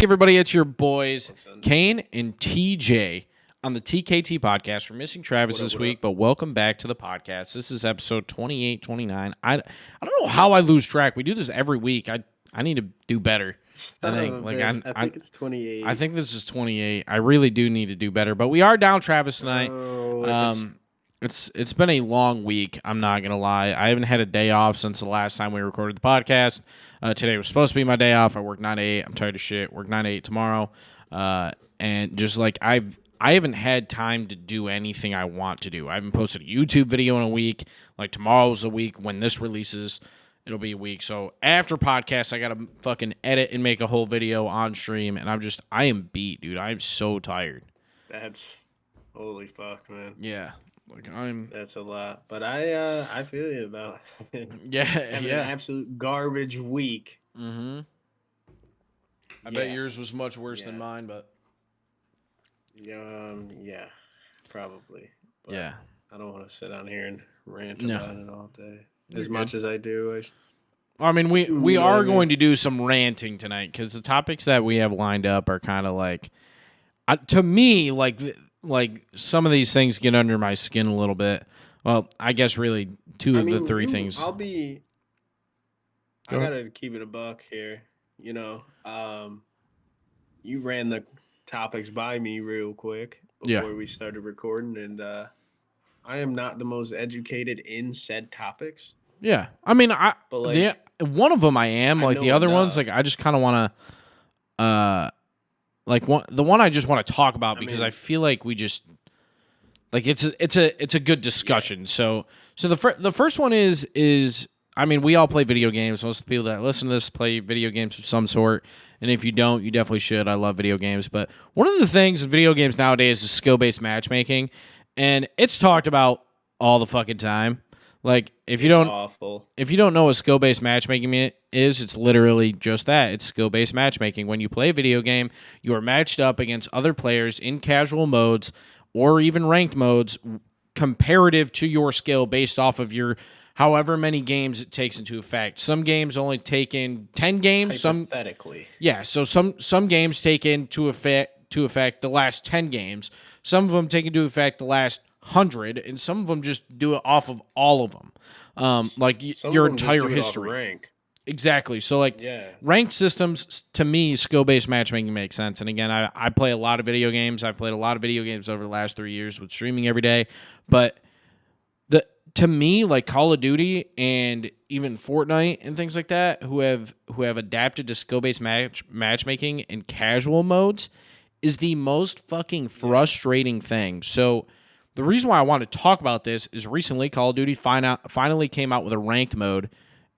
everybody, it's your boys, Kain and TJ on the TKT podcast. We're missing Travis this week, but welcome back to the podcast. This is episode 28, 29. I don't know how I lose track. We do this every week. I need to do better. I think I think it's 28. I think this is 28. I really do need to do better, but we are down Travis tonight. It's been a long week. I'm not gonna lie. I haven't had a day off since the last time we recorded the podcast. Today was supposed to be my day off. I work 9 to 8. I'm tired of shit. Work 9 to 8 tomorrow. And just like I haven't had time to do anything I want to do. I haven't posted a YouTube video in a week. Like tomorrow's a week. When this releases, it'll be a week. So after podcast, I gotta fucking edit and make a whole video on stream. And I am beat, dude. I'm so tired. That's holy fuck, man. Yeah. That's a lot, but I feel you about an absolute garbage week. Mm-hmm. I bet yours was much worse than mine, but yeah, probably. But yeah, I don't want to sit on here and rant about it all day. As much good. as I do, I mean, we are going to do some ranting tonight because the topics that we have lined up are kind of like, to me, like some of these things get under my skin a little bit. Well, I guess really two of the three things. I gotta keep it a buck here. You know, you ran the topics by me real quick before we started recording, and I am not the most educated in said topics. Yeah, I mean, one of them I am. Like the other ones, like I just kind of want to, the one I just want to talk about because I feel like we just like it's a good discussion. Yeah. So the first one is I mean, we all play video games. Most of the people that listen to this play video games of some sort. And if you don't, you definitely should. I love video games. But one of the things in video games nowadays is skill-based matchmaking. And it's talked about all the fucking time. Like, if you don't know what skill-based matchmaking is, it's literally just that. It's skill-based matchmaking. When you play a video game, you are matched up against other players in casual modes or even ranked modes comparative to your skill based off of your however many games it takes into effect. Some games only take in 10 games. Hypothetically. So some games take into effect the last 10 games. Some of them take into effect the last 100, and some of them just do it off of all of them. Your entire history. Rank. Exactly. So ranked systems, to me, skill-based matchmaking makes sense. And again, I play a lot of video games. I've played a lot of video games over the last 3 years with streaming every day. But to me, like Call of Duty and even Fortnite and things like that, who have adapted to skill-based matchmaking in casual modes, is the most fucking frustrating thing. So the reason why I want to talk about this is recently Call of Duty finally came out with a ranked mode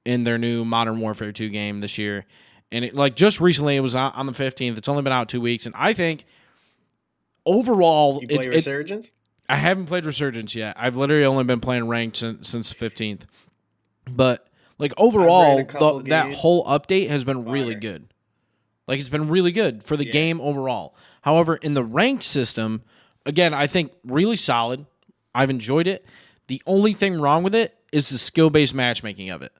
in their new Modern Warfare 2 game this year. And it just recently, it was on the 15th. It's only been out 2 weeks. And I think overall... You play Resurgence? I haven't played Resurgence yet. I've literally only been playing ranked since the 15th. But overall, that whole update has been really good. Like, it's been really good for the game overall. However, in the ranked system, again, I think really solid. I've enjoyed it. The only thing wrong with it is the skill-based matchmaking of it.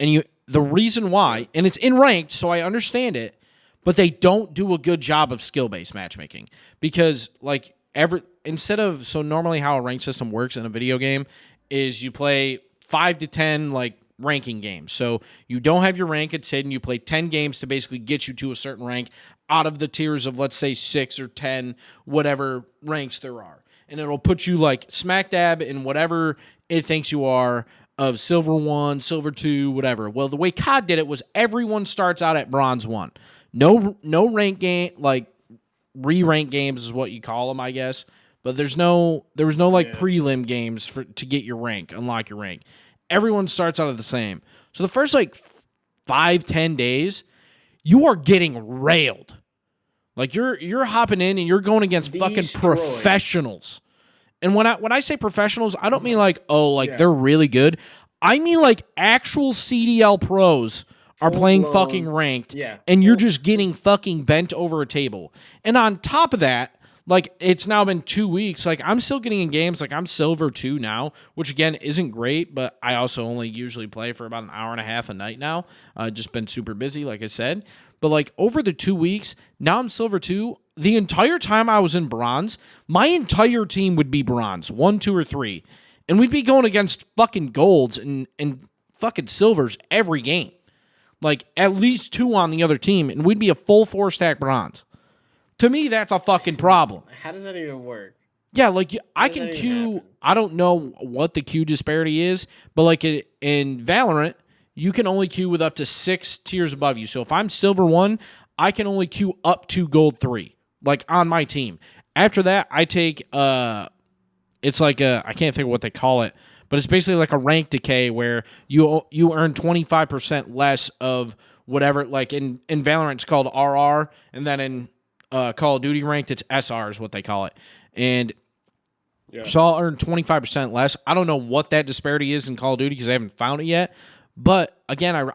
And the reason why, and it's in ranked, so I understand it, but they don't do a good job of skill-based matchmaking. Because, so normally how a ranked system works in a video game is you play 5 to 10, ranking games. So you don't have your rank at SID, and you play 10 games to basically get you to a certain rank out of the tiers of, let's say, 6 or 10, whatever ranks there are. And it'll put you, smack dab in whatever it thinks you are of Silver 1, Silver 2, whatever. Well, the way COD did it was everyone starts out at Bronze 1. No rank game, re-rank games is what you call them, I guess. But there was no prelim games to get your rank, unlock your rank. Everyone starts out at the same. So the first 5-10 days, you are getting railed. You're hopping in and you're going against fucking professionals. And when I say professionals, I don't mean they're really good. I mean actual CDL pros are playing fucking ranked, and you're just getting fucking bent over a table. And on top of that, it's now been 2 weeks. I'm still getting in games. I'm Silver 2 now, which again isn't great, but I also only usually play for about an hour and a half a night now. Just been super busy, like I said. But like over the 2 weeks, now I'm silver 2. The entire time I was in bronze, my entire team would be bronze, 1, 2, or 3. And we'd be going against fucking golds and fucking silvers every game. Like at least 2 on the other team, and we'd be a full 4-stack bronze. To me, that's a fucking problem. How does that even work? Yeah, like I can queue. I don't know what the queue disparity is, but like in Valorant, you can only queue with up to 6 tiers above you. So if I'm silver 1, I can only queue up to gold 3, like on my team. After that, I take it's like I can't think of what they call it, but it's basically like a rank decay where you earn 25% less of whatever. Like in Valorant, it's called RR, and then in Call of Duty ranked, it's SR is what they call it. And so I'll earn 25% less. I don't know what that disparity is in Call of Duty because I haven't found it yet. But again,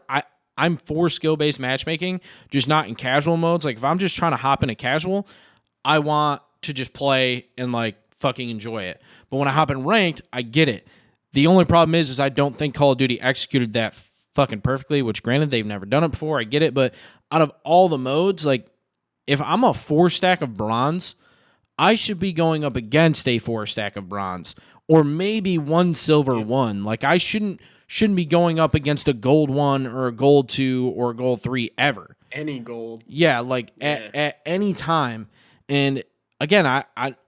I'm for skill-based matchmaking, just not in casual modes. Like if I'm just trying to hop into casual, I want to just play and like fucking enjoy it. But when I hop in ranked, I get it. The only problem is I don't think Call of Duty executed that fucking perfectly, which granted they've never done it before. I get it, but out of all the modes, like if I'm a 4-stack of bronze, I should be going up against a 4-stack of bronze or maybe 1 silver 1. Like I shouldn't be going up against a gold 1 or a gold 2 or a gold 3 ever. Any gold. Yeah, like at any time. And again,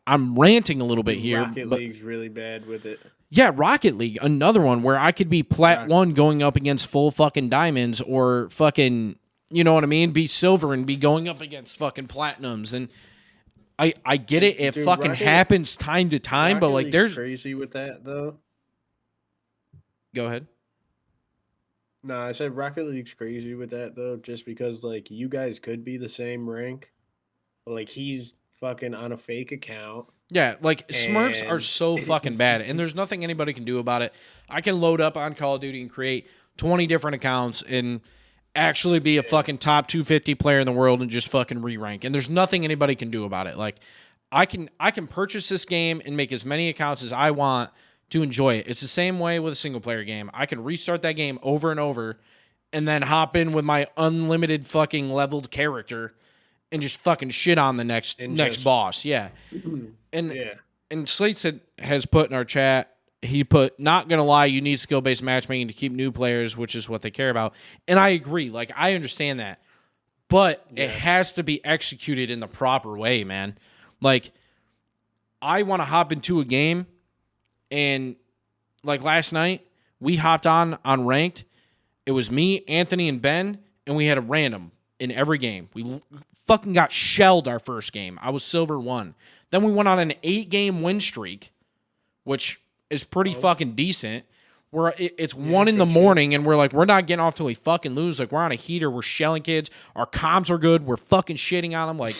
I'm ranting a little bit here. Rocket League's really bad with it. Yeah, Rocket League, another one where I could be plat 1 going up against full fucking diamonds or fucking, you know what I mean? Be silver and be going up against fucking platinums. And I get it. It fucking happens time to time, but like there's crazy with that though. Go ahead. No, I said Rocket League's crazy with that though, just because like you guys could be the same rank, but like he's fucking on a fake account. Yeah, like Smurfs are so fucking bad, and there's nothing anybody can do about it. I can load up on Call of Duty and create 20 different accounts and actually be a fucking top 250 player in the world and just fucking re-rank. And there's nothing anybody can do about it. Like I can purchase this game and make as many accounts as I want to enjoy it. It's the same way with a single player game. I can restart that game over and over and then hop in with my unlimited fucking leveled character and just fucking shit on the next boss. Yeah. And Slates has put in our chat, he put, not going to lie, you need skill-based matchmaking to keep new players, which is what they care about. And I agree. Like, I understand that. But it has to be executed in the proper way, man. Like, I want to hop into a game, and, like, last night, we hopped on ranked. It was me, Anthony, and Ben, and we had a random in every game. We fucking got shelled our first game. I was silver 1. Then we went on an 8-game win streak, which is pretty fucking decent. It's 1 in the morning, and we're like, we're not getting off till we fucking lose. Like, we're on a heater. We're shelling kids. Our comms are good. We're fucking shitting on them. Like,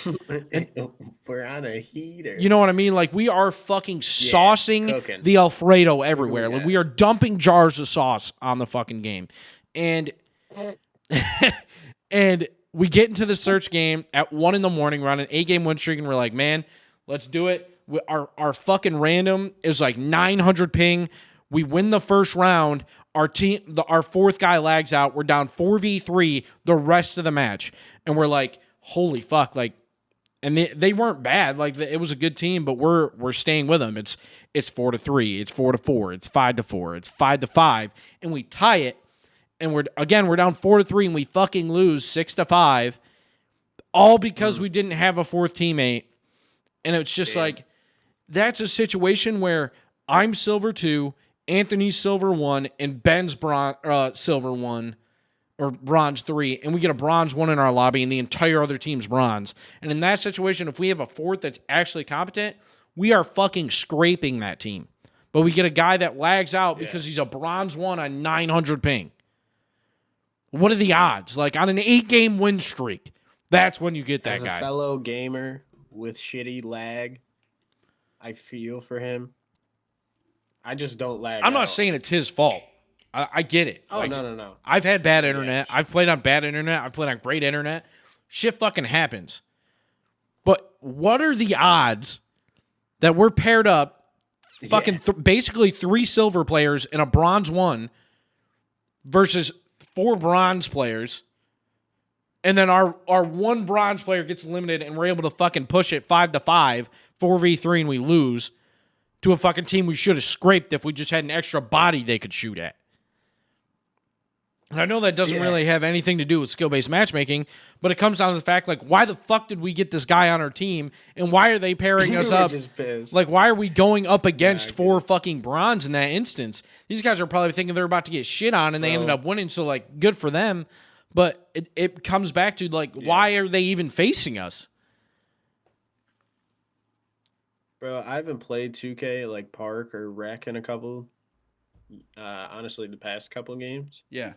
we're on a heater. You know what I mean? Like, we are fucking saucing the Alfredo everywhere. Like, we are dumping jars of sauce on the fucking game. And and we get into the search game at 1 in the morning. We're on an 8-game win streak, and we're like, man, let's do it. Our fucking random is like 900 ping. We win the first round. Our team, our fourth guy lags out. We're down 4v3 the rest of the match. And we're like, holy fuck. Like, and they weren't bad. Like, it was a good team, but we're staying with them. It's 4-3. It's 4-4. It's 5-4. It's 5-5. And we tie it. And we're down 4-3, and we fucking lose 6-5. All because we didn't have a fourth teammate. And it's just like, that's a situation where I'm silver 2, Anthony's silver 1, and Ben's silver 1 or bronze 3, and we get a bronze 1 in our lobby, and the entire other team's bronze. And in that situation, if we have a fourth that's actually competent, we are fucking scraping that team. But we get a guy that lags out because he's a bronze 1 on 900 ping. What are the odds? Like, on an 8-game win streak, that's when you get that guy. As a fellow gamer with shitty lag, I feel for him. I just don't lag I'm not out. saying it's his fault. I get it. Oh, like, no. I've had bad internet. I've played on bad internet. I've played on great internet. Shit fucking happens. But what are the odds that we're paired up fucking basically 3 silver players and a bronze 1 versus 4 bronze players and then our one bronze player gets eliminated, and we're able to fucking push it 5-5, 4v3, and we lose to a fucking team we should have scraped if we just had an extra body they could shoot at. And I know that doesn't really have anything to do with skill-based matchmaking, but it comes down to the fact, like, why the fuck did we get this guy on our team, and why are they pairing us up? Like, why are we going up against 4 fucking bronze in that instance? These guys are probably thinking they're about to get shit on, and they ended up winning, so, like, good for them. But it comes back to, like, why are they even facing us? Bro, I haven't played 2K, like, Park or Rec in a couple, honestly, the past couple games. Yeah.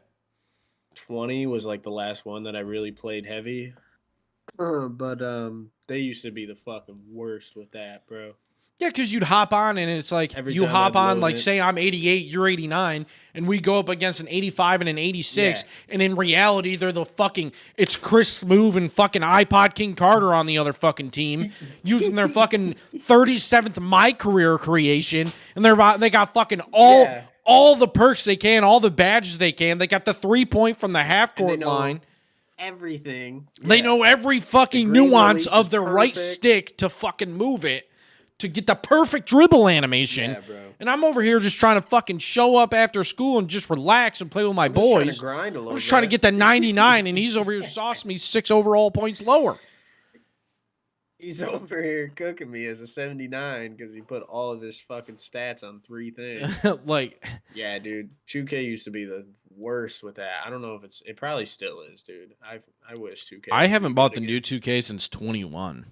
20 was like the last one that I really played heavy. But they used to be the fucking worst with that, bro. Yeah, because you'd hop on and it's like you hop on, like, say I'm 88, you're 89, and we go up against an 85 and an 86, and in reality, they're it's Chris Smoove and fucking iPod King Carter on the other fucking team using their fucking 37th My Career creation, and they got fucking all the perks they can, all the badges they can. They got the 3-point from the half-court line. Everything. They know every fucking nuance of their right stick to fucking move it, to get the perfect dribble animation. Yeah, bro. And I'm over here just trying to fucking show up after school and just relax and play with my boys. Trying to grind a little I'm just trying to get the 99, and he's over here saucing me 6 overall points lower. He's over here cooking me as a 79 because he put all of his fucking stats on 3 things. Yeah, dude. 2K used to be the worst with that. I don't know if it probably still is, dude. I wish 2K. I haven't bought the new 2K since 21.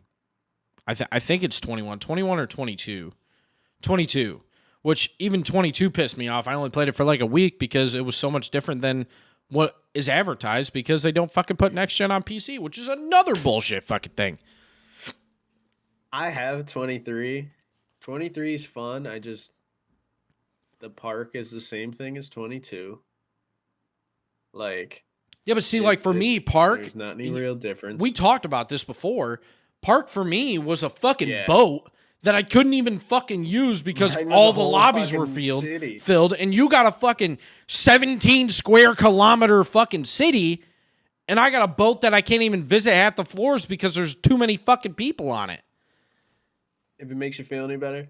I think it's 21 or 22. 22, which even 22 pissed me off. I only played it for like a week because it was so much different than what is advertised because they don't fucking put next gen on PC, which is another bullshit fucking thing. I have 23. 23 is fun. The Park is the same thing as 22. Like, yeah, but see, like for me, Park, there's not any real difference. We talked about this before. Park for me was a fucking boat that I couldn't even fucking use because all the lobbies were filled, and you got a fucking 17 square kilometer fucking city, and I got a boat that I can't even visit half the floors because there's too many fucking people on it. If it makes you feel any better,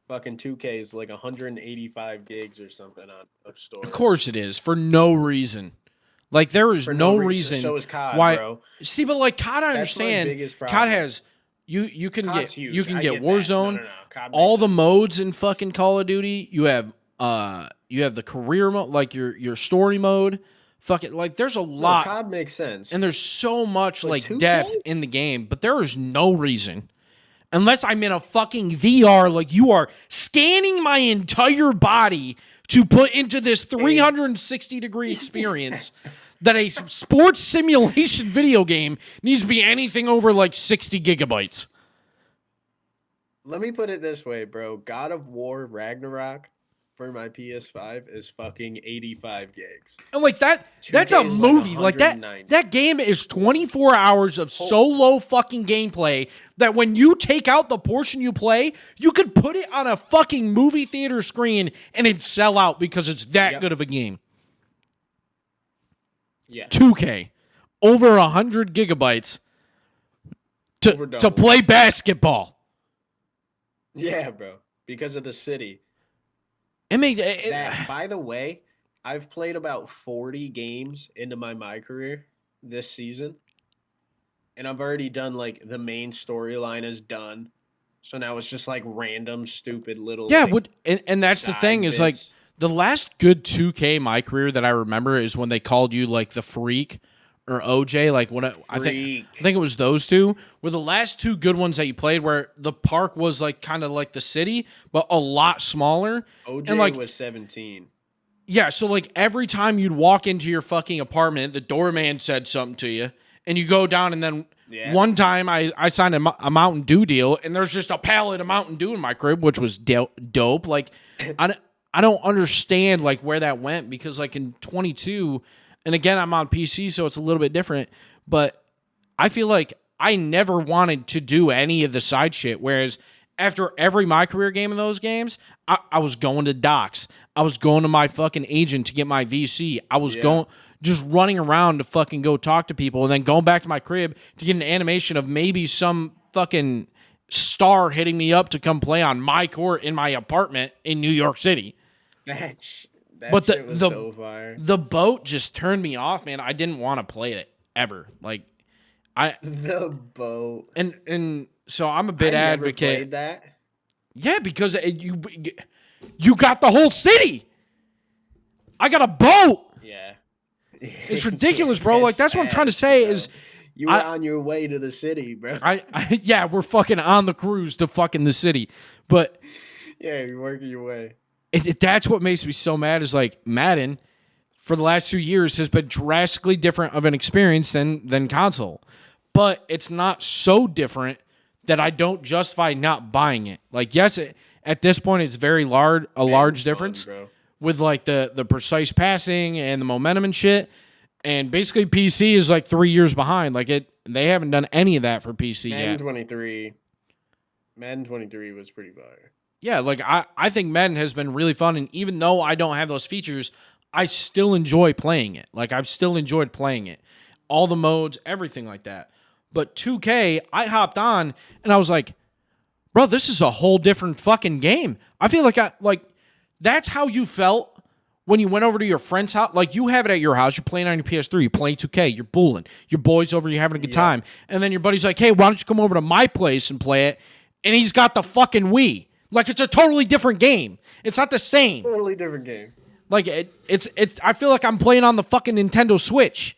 fucking 2K is like 185 gigs or something on a store. Of course it is, for no reason. Like, there is no reason. So is COD, why. Bro. See, but like COD, I understand. COD has you can get Warzone, all the modes in fucking Call of Duty. You have the career mode, like your story mode. Fucking, like, there's a lot. COD makes sense, and there's so much like 2K? depth in the game, but there is no reason. Unless I'm in a fucking VR, like you are scanning my entire body to put into this 360-degree experience, that a sports simulation video game needs to be anything over like 60 gigabytes. Let me put it this way, bro. God of War Ragnarok for my PS5 is fucking 85 gigs. And like that's a movie. Like that game is 24 hours of solo fucking gameplay that when you take out the portion you play, you could put it on a fucking movie theater screen and it'd sell out because it's that good of a game. Yeah. 2K. Over 100 gigabytes to play basketball. Yeah, bro. Because of the city. By the way, I've played about 40 games into my career this season, and I've already done, like, the main storyline is done. So now it's just like random, stupid little. Yeah, and that's the thing is like the last good 2K my career that I remember is when they called you like the Freak or OJ. Like I think it was those two were the last two good ones that you played, where the park was like kind of like the city, but a lot smaller. OJ and like, was 17. Yeah, so like every time you'd walk into your fucking apartment, the doorman said something to you, and you go down, and then one time I signed a Mountain Dew deal, and there's just a pallet of Mountain Dew in my crib, which was dope. Like I don't understand like where that went, because like in 22. And again, I'm on PC, so it's a little bit different. But I feel like I never wanted to do any of the side shit. Whereas after every my career game in those games, I was going to docs. I was going to my fucking agent to get my VC. I was going just running around to fucking go talk to people and then going back to my crib to get an animation of maybe some fucking star hitting me up to come play on my court in my apartment in New York City. That shit was so fire. The boat just turned me off, man. I didn't want to play it ever. Like, the boat. And so I'm a bit advocate. Never played that? Yeah, because you got the whole city. I got a boat. Yeah. It's ridiculous, bro. Like, that's what I'm trying to say is you were on your way to the city, bro. Yeah, we're fucking on the cruise to fucking the city. But yeah, you're working your way. That's what makes me so mad is like Madden for the last 2 years has been drastically different of an experience than console. But it's not so different that I don't justify not buying it. Like, yes, at this point it's very large difference. Fun, bro. With like the precise passing and the momentum and shit. And basically PC is like 3 years behind. Like they haven't done any of that for PC yet. Madden 23 was pretty fire. Yeah, like I think Madden has been really fun, and even though I don't have those features, I still enjoy playing it. Like I've still enjoyed playing it. All the modes, everything like that. But 2K, I hopped on and I was like, bro, this is a whole different fucking game. I feel like that's how you felt when you went over to your friend's house. Like, you have it at your house. You're playing on your PS3. You're playing 2K. You're bulling. Your boy's over. You're having a good time. And then your buddy's like, hey, why don't you come over to my place and play it? And he's got the fucking Wii. Like, it's a totally different game. It's not the same. Totally different game. Like, it's. I feel like I'm playing on the fucking Nintendo Switch.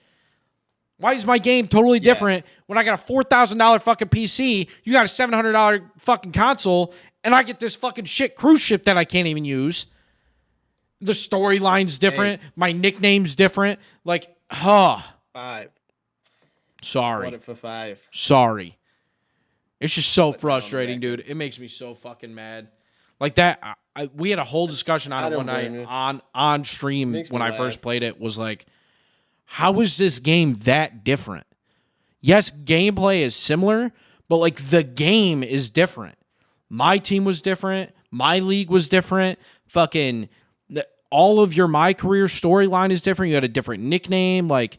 Why is my game totally different when I got a $4,000 fucking PC, you got a $700 fucking console, and I get this fucking shit cruise ship that I can't even use? The storyline's different. Hey. My nickname's different. Like, 5. Sorry. What if for 5? Sorry. It's just so frustrating, dude. It makes me so fucking mad. Like that, we had a whole discussion on it one night on stream when I first played it. Was like, how is this game that different? Yes, gameplay is similar, but like the game is different. My team was different. My league was different. Fucking all of your My Career storyline is different. You had a different nickname. Like,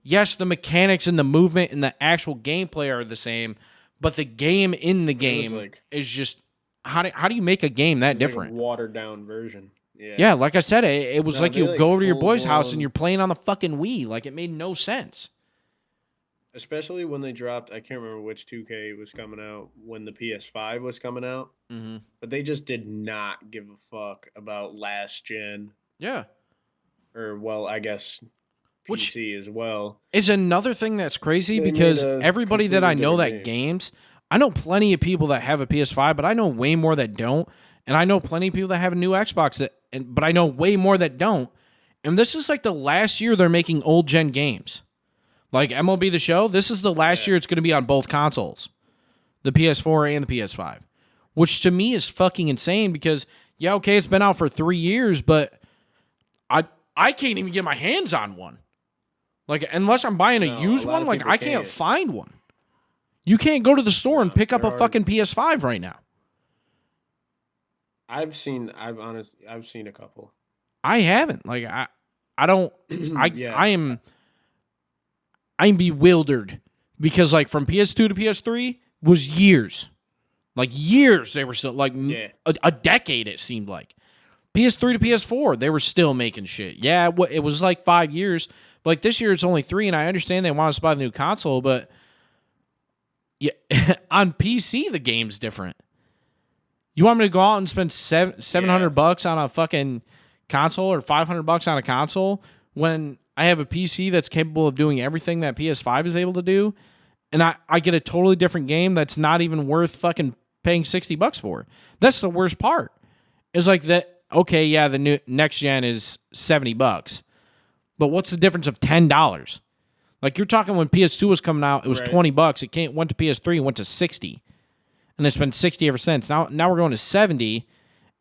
yes, the mechanics and the movement and the actual gameplay are the same, but the game in the game is just how do you make a game that different? Like a watered down version. Yeah, like I said, it was like you go over to your boy's house and you're playing on the fucking Wii. Like, it made no sense. Especially when they dropped, I can't remember which 2K was coming out, when the PS5 was coming out. Mm-hmm. But they just did not give a fuck about last gen. Yeah. Or, well, I guess PC as well. Is another thing that's crazy because everybody that I know that games, I know plenty of people that have a PS5, but I know way more that don't. And I know plenty of people that have a new Xbox, but I know way more that don't. And this is like the last year they're making old gen games. Like MLB The Show, this is the last year it's going to be on both consoles, the PS4 and the PS5, which to me is fucking insane because, yeah, okay, it's been out for 3 years, but I can't even get my hands on one. Like, unless I'm buying a used one, like, I can't find one. You can't go to the store and pick up a fucking PS5 right now. I've seen a couple. I haven't. Like, I don't. I'm bewildered because, like, from PS2 to PS3 was years. Like, years they were still, like, a decade it seemed like. PS3 to PS4, they were still making shit. Yeah, it was like 5 years. But, like, this year it's only 3, and I understand they want us to buy the new console, but yeah, on PC the game's different. You want me to go out and spend $700 on a fucking console or $500 on a console when I have a PC that's capable of doing everything that PS5 is able to do, and I get a totally different game that's not even worth fucking paying $60 for? That's the worst part. It's like that. Okay, yeah, the new next gen is $70, but what's the difference of $10? Like, you're talking when PS2 was coming out, it was $20. It went to PS3 and went to $60. And it's been $60 ever since. Now we're going to $70,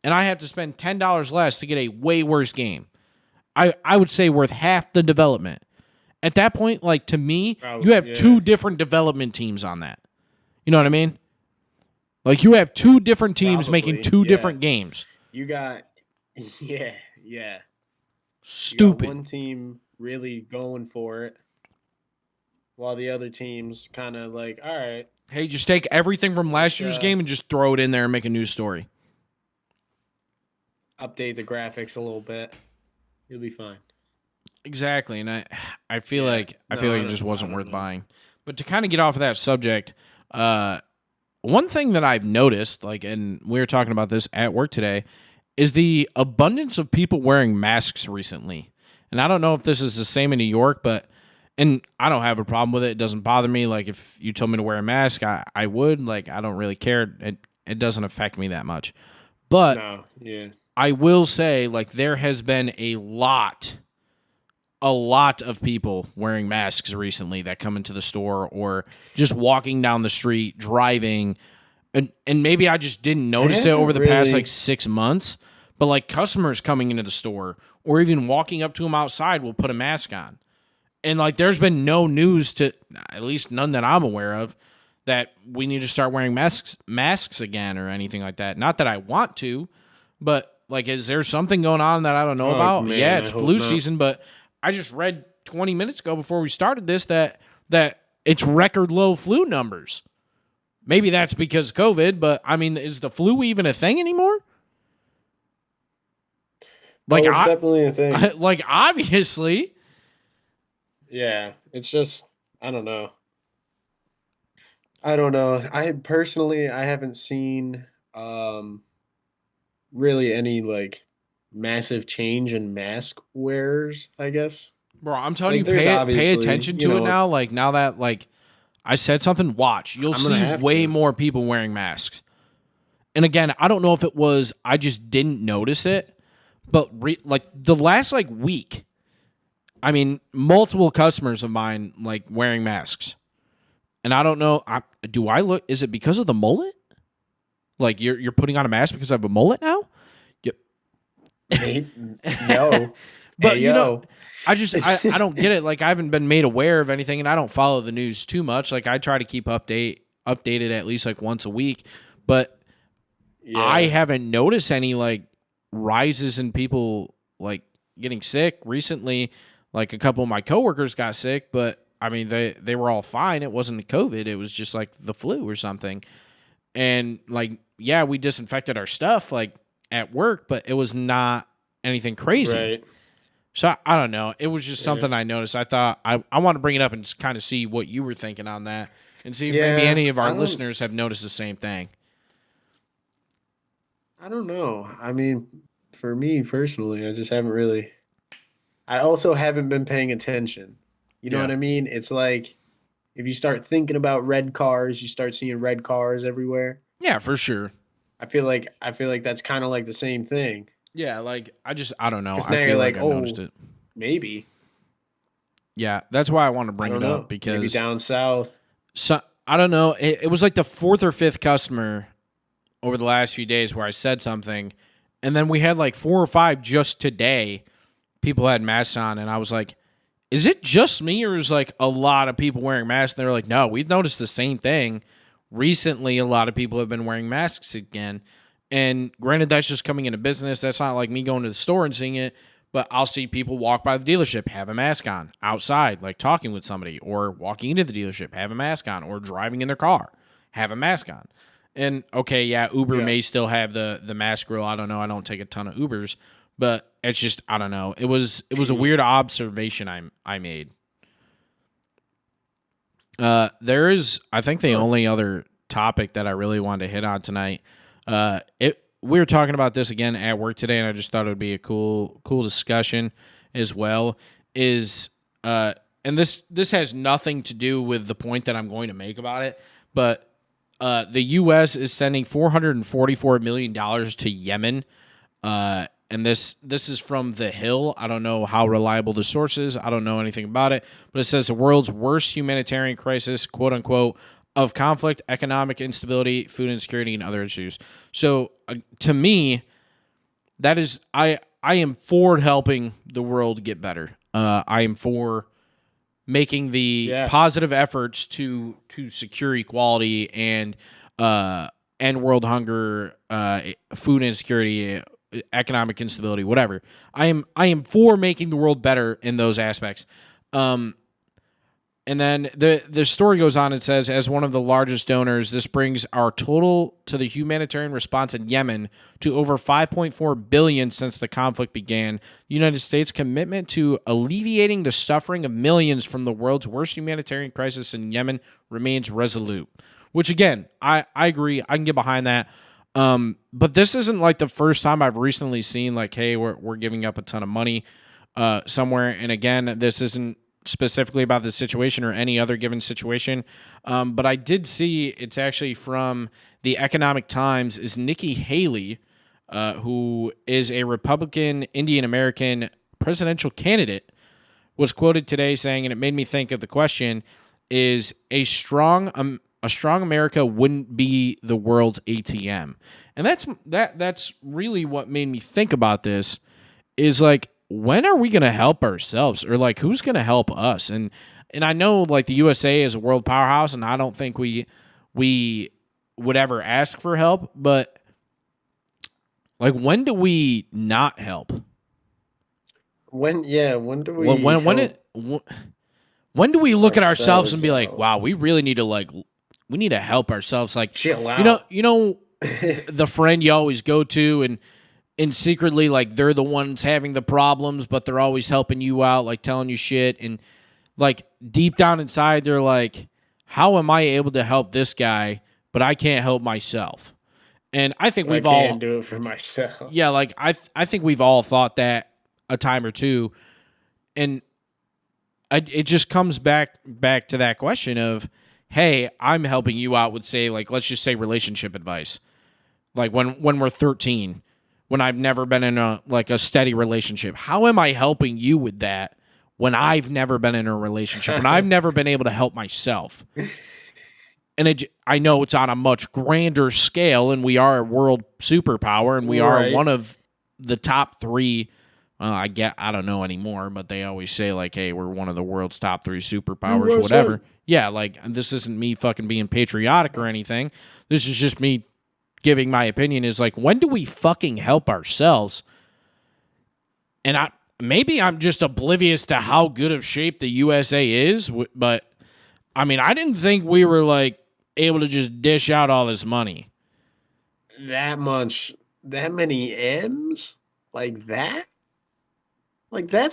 and I have to spend $10 less to get a way worse game. I would say worth half the development. At that point, like, to me, you have 2 different development teams on that. You know what I mean? Like, you have 2 different teams making 2 different games. You got, Stupid. You got one team really going for it, while the other teams kind of like, all right. Hey, just take everything from last year's game and just throw it in there and make a news story. Update the graphics a little bit. You'll be fine. Exactly, and I feel like it just wasn't worth buying. But to kind of get off of that subject, one thing that I've noticed, like, and we were talking about this at work today, is the abundance of people wearing masks recently. And I don't know if this is the same in New York, and I don't have a problem with it. It doesn't bother me. Like, if you told me to wear a mask, I would. Like, I don't really care. It doesn't affect me that much. But I will say, like, there has been a lot of people wearing masks recently that come into the store or just walking down the street, driving. And maybe I just didn't notice it over the past, like, 6 months. But, like, customers coming into the store or even walking up to them outside will put a mask on. And, like, there's been no news to, at least none that I'm aware of, that we need to start wearing masks again or anything like that. Not that I want to, but, like, is there something going on that I don't know about? Man, yeah, it's flu season, but I just read 20 minutes ago before we started this that it's record low flu numbers. Maybe that's because of COVID, but, I mean, is the flu even a thing anymore? Like, it's definitely a thing. Like, obviously. Yeah, it's just, I don't know. I personally, I haven't seen really any, like, massive change in mask wearers, I guess. Bro, I'm telling you, pay attention to it now. Like, now that, like, I said something, watch. You'll see way more people wearing masks. And again, I don't know if it was I just didn't notice it, but like the last, like, week, I mean, multiple customers of mine, like, wearing masks. And I don't know, do I look, is it because of the mullet? Like, you're putting on a mask because I have a mullet now? No. But, you know, I don't get it. Like, I haven't been made aware of anything, and I don't follow the news too much. Like, I try to keep updated at least, like, once a week. But I haven't noticed any, like, rises in people, like, getting sick recently. Like, a couple of my coworkers got sick, but, I mean, they were all fine. It wasn't COVID. It was just, like, the flu or something. And, like, yeah, we disinfected our stuff, like, at work, but it was not anything crazy. Right. So, I don't know. It was just something I noticed. I thought I want to bring it up and just kind of see what you were thinking on that and see if maybe any of our listeners have noticed the same thing. I don't know. I mean, for me personally, I just haven't really. I also haven't been paying attention. You know what I mean? It's like if you start thinking about red cars, you start seeing red cars everywhere. Yeah, for sure. I feel like that's kind of like the same thing. Yeah, like I don't know. I feel like I noticed it. Maybe. Yeah, that's why I want to bring it up because maybe down south. So I don't know. It was like the fourth or fifth customer over the last few days where I said something, and then we had like 4 or 5 just today. People had masks on, and I was like, "Is it just me, or is like a lot of people wearing masks?" And they were like, "No, we've noticed the same thing. Recently, a lot of people have been wearing masks again." And granted, that's just coming into business. That's not like me going to the store and seeing it. But I'll see people walk by the dealership, have a mask on, outside, like talking with somebody, or walking into the dealership, have a mask on, or driving in their car, have a mask on. And, okay, yeah, Uber may still have the mask rule. I don't know. I don't take a ton of Ubers. But it's just, I don't know. It was a weird observation I made. There is, I think, the only other topic that I really wanted to hit on tonight. We were talking about this again at work today, and I just thought it would be a cool discussion as well. And this has nothing to do with the point that I'm going to make about it, but the U.S. is sending $444 million to Yemen, and this is from The Hill. I don't know how reliable the source is. I don't know anything about it, but it says the world's worst humanitarian crisis, quote unquote, of conflict, economic instability, food insecurity, and other issues. So, to me, that is, I am for helping the world get better. I am for making the positive efforts to secure equality and end world hunger, food insecurity, economic instability, whatever. I am for making the world better in those aspects. And then the story goes on and says, as one of the largest donors, this brings our total to the humanitarian response in Yemen to over $5.4 billion since the conflict began. The United States' commitment to alleviating the suffering of millions from the world's worst humanitarian crisis in Yemen remains resolute. Which, again, I agree. I can get behind that. But this isn't like the first time I've recently seen, like, hey, we're giving up a ton of money somewhere. And again, this isn't specifically about this situation or any other given situation. But I did see, it's actually from the Economic Times, is Nikki Haley, who is a Republican Indian American presidential candidate, was quoted today saying, and it made me think of the question, is a strong America wouldn't be the world's ATM. And that's really what made me think about this, is like, when are we going to help ourselves, or like who's going to help us? And I know like the USA is a world powerhouse, and I don't think we would ever ask for help, but like when do we not help? When do we when do we look at ourselves and be like, wow, we really need to we need to help ourselves, like chill out. You know the friend you always go to and secretly, like, they're the ones having the problems, but they're always helping you out, like, telling you shit. And, like, deep down inside, they're like, how am I able to help this guy, but I can't help myself? And I think we've all... I can't do it for myself. Yeah, like, I think we've all thought that a time or two. And it just comes back to that question of, hey, I'm helping you out with, say, like, let's just say relationship advice. Like, when we're 13... when I've never been in a steady relationship. How am I helping you with that when I've never been in a relationship, when I've never been able to help myself? And I know it's on a much grander scale, and we are a world superpower, and we are one of the top three. I don't know anymore, but they always say, like, hey, we're one of the world's top 3 superpowers, whatever. Yeah, like, this isn't me fucking being patriotic or anything. This is just me giving my opinion, is like, when do we fucking help ourselves? And maybe I'm just oblivious to how good of shape the USA is, but I mean, I didn't think we were like able to just dish out all this money. That many M's? Like that? Like that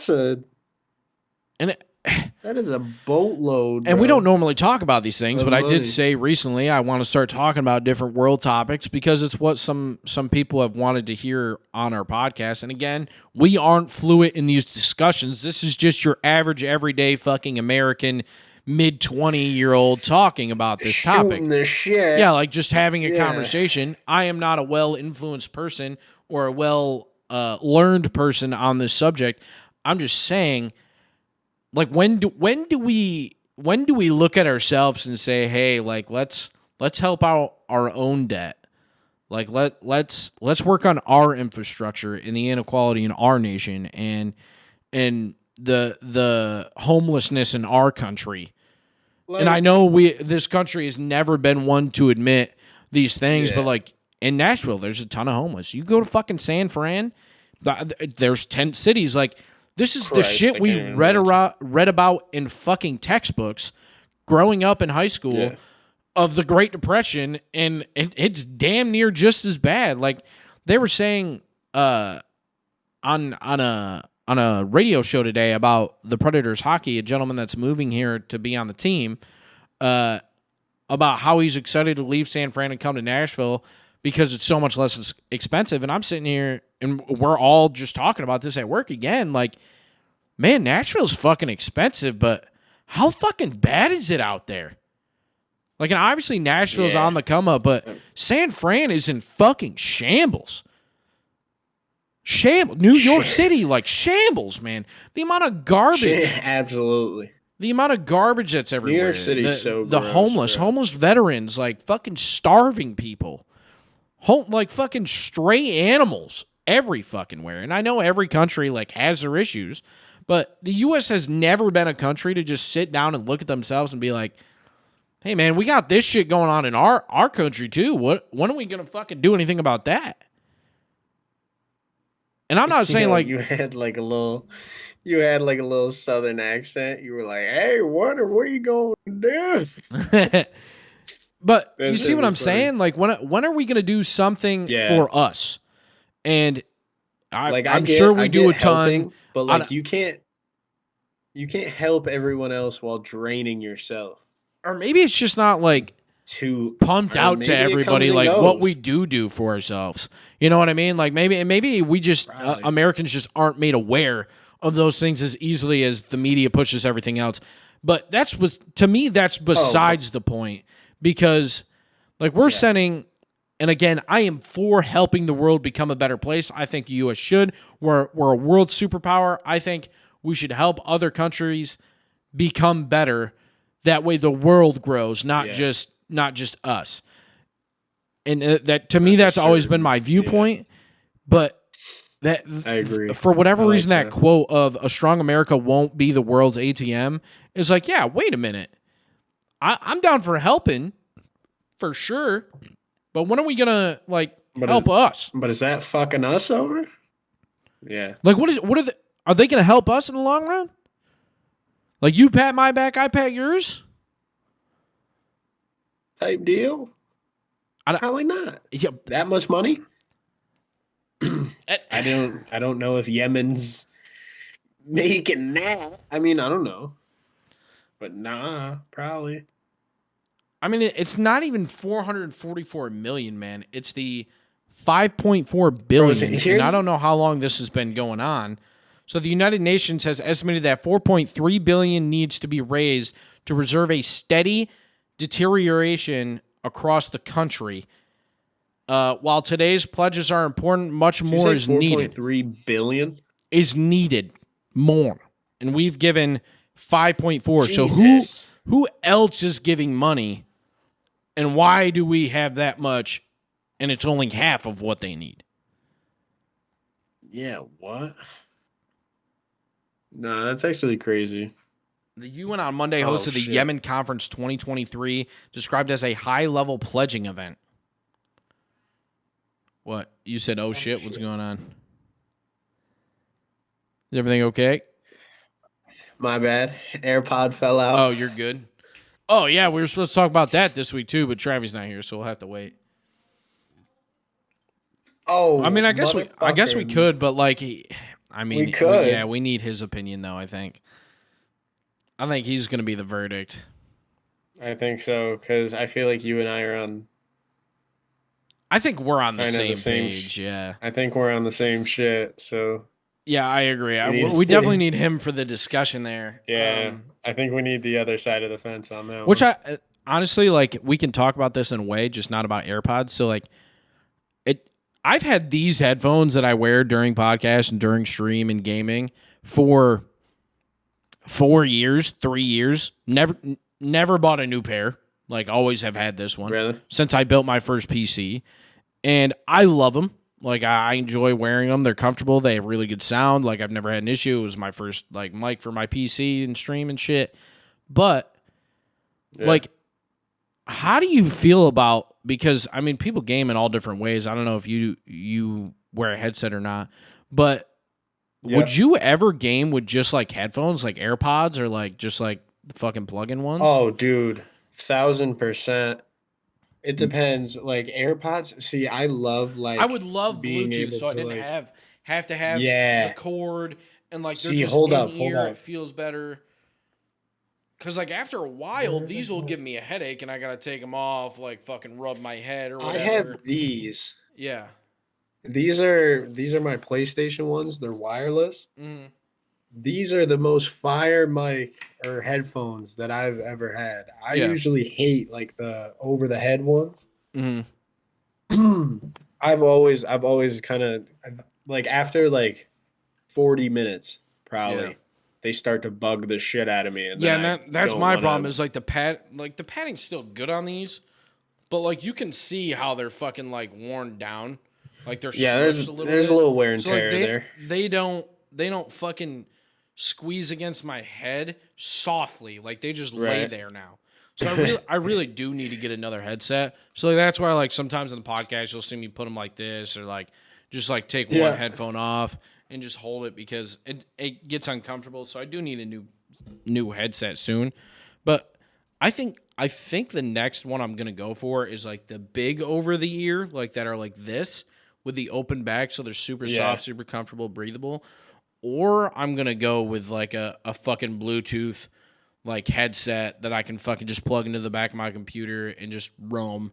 is a boatload. And we don't normally talk about these things, but I did say recently I want to start talking about different world topics because it's what some people have wanted to hear on our podcast. And again, we aren't fluent in these discussions. This is just your average, everyday fucking American mid-20-year-old talking about this topic. Shooting the shit. Yeah, like just having a conversation. I am not a well-influenced person or a well-learned person on this subject. I'm just saying, like, when do we look at ourselves and say, hey, like, let's help out our own debt. Like, let's work on our infrastructure and the inequality in our nation and the homelessness in our country. Like, and I know this country has never been one to admit these things, but like in Nashville, there's a ton of homeless. You go to fucking San Fran, there's tent cities. Like, this is the shit we read about in fucking textbooks growing up in high school of the Great Depression, and it's damn near just as bad. Like, they were saying on a radio show today about the Predators hockey, a gentleman that's moving here to be on the team, about how he's excited to leave San Fran and come to Nashville because it's so much less expensive. And I'm sitting here, and we're all just talking about this at work again. Like, man, Nashville's fucking expensive, but how fucking bad is it out there? Like, and obviously Nashville's on the come up, but San Fran is in fucking shambles. New York City, like, shambles, man. The amount of garbage. Absolutely. The amount of garbage that's everywhere. New York City's so the gross, homeless veterans, like, fucking starving people. Like, fucking stray animals every fucking where. And I know every country, like, has their issues, but the U.S. has never been a country to just sit down and look at themselves and be like, hey, man, we got this shit going on in our country, too. When are we going to fucking do anything about that? And I'm not saying like you had like a little southern accent. You were like, "Hey, what are you going to do?" But That you see shit what I'm was funny. saying? Like when are we going to do something Yeah. for us? And I'm get, sure we do a ton. helping, but like you can't help everyone else while draining yourself. Or maybe it's just not like pumped out to everybody like what we do for ourselves. You know what I mean? Like maybe we just Americans just aren't made aware of those things as easily as the media pushes everything else. But that's besides the point, because like we're sending, and again, I am for helping the world become a better place. I think the U.S. should. We're a world superpower. I think we should help other countries become better. That way the world grows, not just us. And that to me, that's always been my viewpoint. But that I agree. For whatever reason, that quote of "a strong America won't be the world's ATM" is like, yeah, wait a minute. I'm down for helping, for sure. But when are we gonna help us? But is that fucking us over? Yeah. Like are they gonna help us in the long run? Like you pat my back, I pat yours? Type deal? Probably not. Yeah. That much money? I don't know if Yemen's making that. I mean, I don't know. But nah, probably. I mean, it's not even 444 million, man. It's the 5.4 billion. And I don't know how long this has been going on. So the United Nations has estimated that 4.3 billion needs to be raised to reserve a steady deterioration across the country. While today's pledges are important, much more is needed. 4.3 billion is needed more, and we've given 5.4. Jesus. So who else is giving money, and why do we have that much, and it's only half of what they need? Yeah, what? No, that's actually crazy. The UN on Monday hosted the Yemen Conference 2023, described as a high-level pledging event. What? You said, oh shit, what's going on? Is everything okay? My bad. AirPod fell out. Oh, you're good. Oh, yeah, we were supposed to talk about that this week, too, but Travi's not here, so we'll have to wait. Oh, I mean, I guess we could, but we could. We need his opinion, though, I think. I think he's going to be the verdict. I think so, because I feel like you and I are on... I think we're on the same page, yeah. I think we're on the same shit, so... Yeah, I agree. We definitely need him for the discussion there. Yeah, I think we need the other side of the fence on that one. Honestly, we can talk about this in a way, just not about AirPods. So, I've had these headphones that I wear during podcasts and during stream and gaming for 4 years, 3 years. Never bought a new pair. Always have had this one. Really? Since I built my first PC. And I love them. I enjoy wearing them. They're comfortable. They have really good sound. I've never had an issue. It was my first, mic for my PC and stream and shit. But, how do you feel about, because, I mean, people game in all different ways. I don't know if you wear a headset or not. But would you ever game with just, headphones, AirPods, or, just, the fucking plug-in ones? Oh, dude. 1,000%. It depends. AirPods. See, I love I would love Bluetooth, so I didn't have to have the cord and they're just hold up. It feels better. Because after a while, these will give me a headache, and I gotta take them off, fucking rub my head or whatever. I have these. Yeah. These are my PlayStation ones. They're wireless. Mm-hmm. These are the most fire mic or headphones that I've ever had. I usually hate the over the head ones. Mm-hmm. I've always kind of after 40 minutes probably they start to bug the shit out of me. And that's my problem is the padding's still good on these, but you can see how they're fucking worn down. They're there's a little wear and tear there. They don't fucking squeeze against my head softly. They just lay there now. So I really do need to get another headset. So that's why sometimes in the podcast you'll see me put them like this or just like take one headphone off and just hold it because it gets uncomfortable. So I do need a new headset soon. But I think the next one I'm gonna go for is like the big over the ear, like that are like this with the open back, so they're super soft, super comfortable, breathable. Or I'm gonna go with like a fucking Bluetooth like headset that I can fucking just plug into the back of my computer and just roam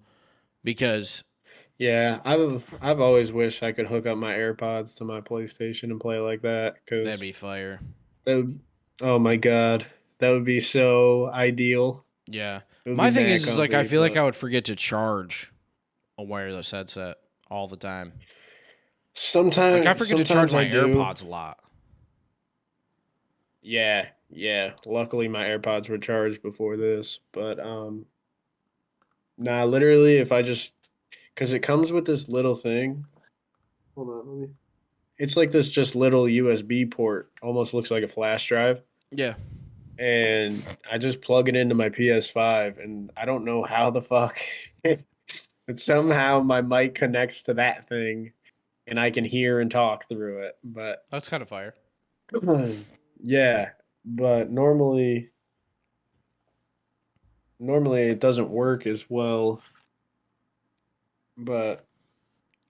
because I've always wished I could hook up my AirPods to my PlayStation and play like that that'd because be fire. oh my god, that would be so ideal. Yeah. It would be My thing mad is like I comfy, feel like but I would forget to charge a wireless headset all the time. Like I forget to charge sometimes I my do. AirPods a lot. Yeah, yeah. Luckily my AirPods were charged before this, but nah, literally if I just because it comes with this little thing. Hold on, let me. It's like this just little USB port, almost looks like a flash drive. Yeah. And I just plug it into my PS5, and I don't know how the fuck, but somehow my mic connects to that thing, and I can hear and talk through it. But That's kind of fire. yeah, but normally it doesn't work as well. But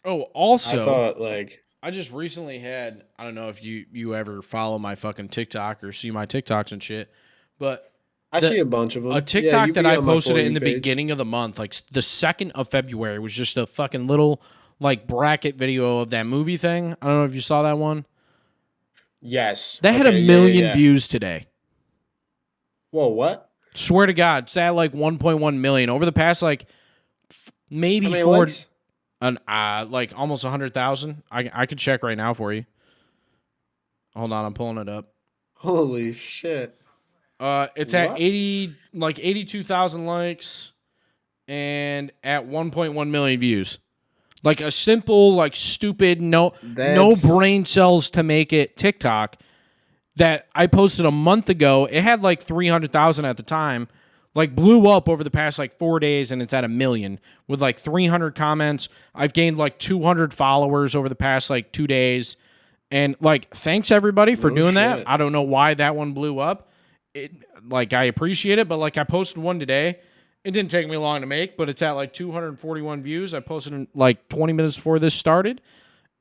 Oh, I also, thought like I just recently had, I don't know if you ever follow my fucking TikTok or see my TikToks and shit, but I see a bunch of a them. Yeah, TikTok you that be I on my posted For it in You the page. beginning of the month, like the 2nd of February, was just a fucking little like bracket video of that movie thing. I don't know if you saw that one. Yes. That had a Okay. Yeah. Yeah. million Yeah. views today. Whoa. What? Swear to God, it's at like 1.1 million over the past like How maybe many likes? like almost 100,000. I could check right now for you. Hold on, I'm pulling it up. Holy shit. It's at What? 82,000 likes and at 1.1 million views. Like a simple, like stupid, no That's brain cells to make it TikTok that I posted a month ago. It had like 300,000 at the time. Like blew up over the past like 4 days, and it's at 1 million with like 300 comments. I've gained like 200 followers over the past like 2 days. And like, thanks everybody for no doing that. shit. I don't know why that one blew up. It like I appreciate it, but like I posted one today. It didn't take me long to make, but it's at like 241 views. I posted in like 20 minutes before this started,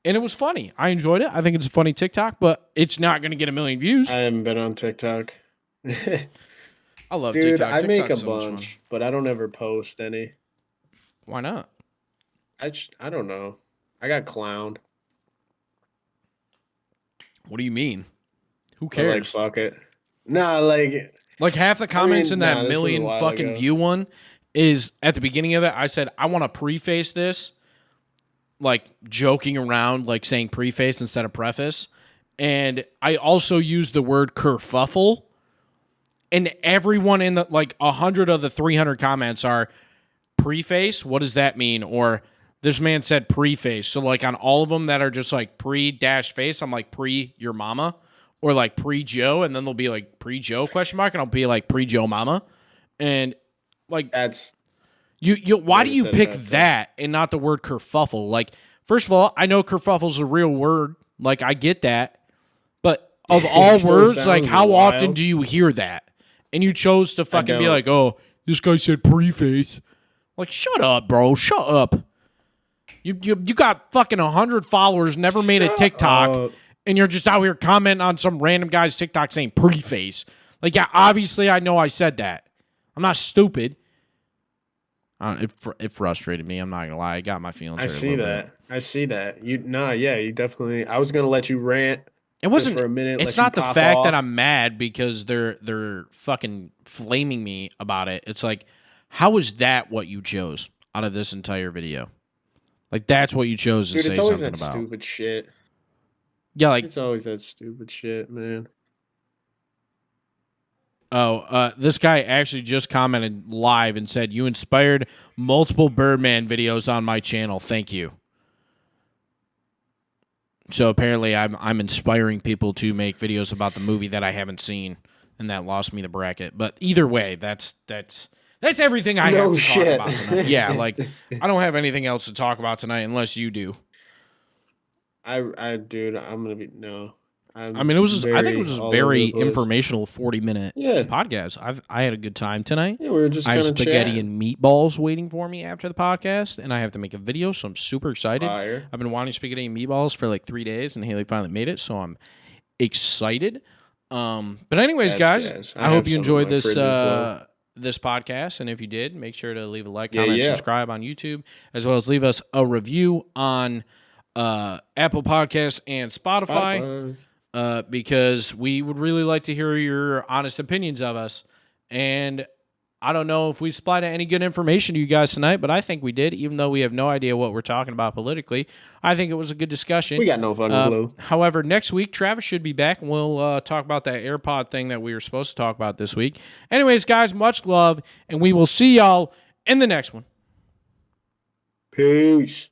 and it was funny. I enjoyed it. I think it's a funny TikTok, but it's not going to get 1 million views. I haven't been on TikTok. I love Dude, TikTok. I make a TikTok's so much fun. bunch, but I don't ever post any. Why not? I don't know. I got clowned. What do you mean? Who But like cares? fuck it. Nah, Like half the comments in that this was a million while fucking ago. view one is at the beginning of it. I said I want to preface this, like joking around, like saying preface instead of preface, and I also used the word kerfuffle. And everyone in the like 100 of the 300 comments are preface. What does that mean? Or this man said preface. So like on all of them that are just like pre-face, I'm like pre your mama or like pre-Joe, and then they'll be like pre-Joe question mark, and I'll be like pre-Joe mama. And like That's you why do way to you set it pick up, though. that and not the word kerfuffle? Like, first of all, I know kerfuffle's a real word. Like I get that. But of all still words, like sounds how often wild. do you hear that? And you chose to fucking be don't. like, oh, this guy said preface. Like, shut up, bro. Shut up. You got fucking 100 followers, never made a TikTok, up. and you're just out here commenting on some random guy's TikTok saying preface. Like, yeah, obviously I know I said that. I'm not stupid. It frustrated me. I'm not gonna lie. I got my feelings. I hurt a see little that. bit. I see that. You definitely. I was gonna let you rant. It Just wasn't. for a minute. It's let not you the pop fact that off. I'm mad because they're fucking flaming me about it. It's like, how is that what you chose out of this entire video? Like that's what you chose to Dude, say it's always something that about. stupid shit. Yeah, like It's always that stupid shit, man. this guy actually just commented live and said, "You inspired multiple Birdman videos on my channel. Thank you." So apparently, I'm inspiring people to make videos about the movie that I haven't seen, and that lost me the bracket. But either way, that's everything I have to shit. talk about tonight. Yeah, like I don't have anything else to talk about tonight unless you do. Dude, I'm gonna be no. I mean, I think it was just very informational 40-minute podcast. I had a good time tonight. Yeah, we were just I have kind of spaghetti chatting. and meatballs waiting for me after the podcast, and I have to make a video, so I'm super excited. Fire. I've been wanting spaghetti and meatballs for like 3 days, and Haley finally made it, so I'm excited. But anyways, guys, I hope you enjoyed this this podcast, and if you did, make sure to leave a like, comment, subscribe on YouTube, as well as leave us a review on Apple Podcasts and Spotify. Because we would really like to hear your honest opinions of us. And I don't know if we supplied any good information to you guys tonight, but I think we did, even though we have no idea what we're talking about politically. I think it was a good discussion. We got no fucking clue. However, next week, Travis should be back, and we'll talk about that AirPod thing that we were supposed to talk about this week. Anyways, guys, much love, and we will see y'all in the next one. Peace.